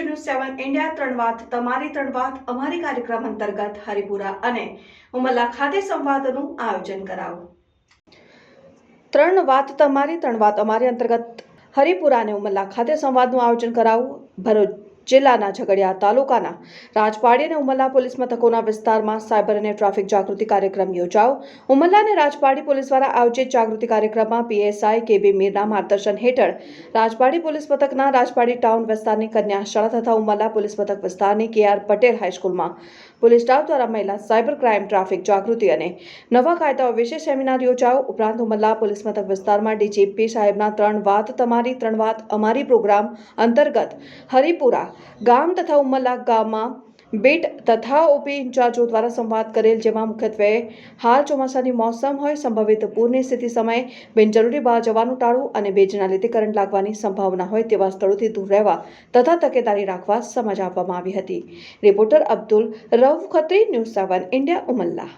News 7 India ત્રણ વાત તમારી ત્રણ વાત અમારી કાર્યક્રમ અંતર્ગત હરિપુરા અને ઉમરલા ખાતે સંવાદનું આયોજન કરાયું। ત્રણ વાત અમારી અંતર્ગત હરિપુરા અને ઉમરલા ખાતે સંવાદનું આયોજન કરાયું। ભરૂચ જિલ્લાના ઝઘડિયા તાલુકાના રાજપાડી અને ઉમરલા પોલીસ મથકોના વિસ્તારમાં સાયબર અને ટ્રાફિક જાગૃતિ કાર્યક્રમ યોજાયો। ઉમરલા અને રાજપાડી પોલીસ દ્વારા આયોજિત જાગૃતિ કાર્યક્રમમાં પીએસઆઈ કેબી મીરના માર્ગદર્શન હેઠળ રાજપાડી પોલીસ મથકના રાજપાડી ટાઉન વિસ્તારની કન્યા શાળા તથા ઉમરલા પોલીસ મથક વિસ્તારની કેઆર પટેલ હાઈસ્કૂલમાં પોલીસ સ્ટાફ દ્વારા મહિલા સાયબર ક્રાઇમ ટ્રાફિક જાગૃતિ અને નવા કાયદાઓ વિશે સેમિનાર યોજાયો। ઉપરાંત ઉમરલા પોલીસ મથક વિસ્તારમાં ડીજીપી સાહેબના ત્રણ વાત તમારી ત્રણ વાત અમારી પ્રોગ્રામ અંતર્ગત હરિપુરા ગામ તથા ઉમરલા ગામમાં બીટ તથા ઓપી ઇન્ચાર્જો દ્વારા સંવાદ કરેલ, જેમાં મુખ્યત્વે હાલ ચોમાસાની મોસમ હોય, સંભવિત પૂરની સ્થિતિ સમયે બિનજરૂરી બહાર જવાનું ટાળવું અને ભેજના લીધે કરંટ લાગવાની સંભાવના હોય તેવા સ્થળોથી દૂર રહેવા તથા તકેદારી રાખવા સમજ આપવામાં આવી હતી। Reporter Abdul Rauf Khatri, news 7 India, Umrala.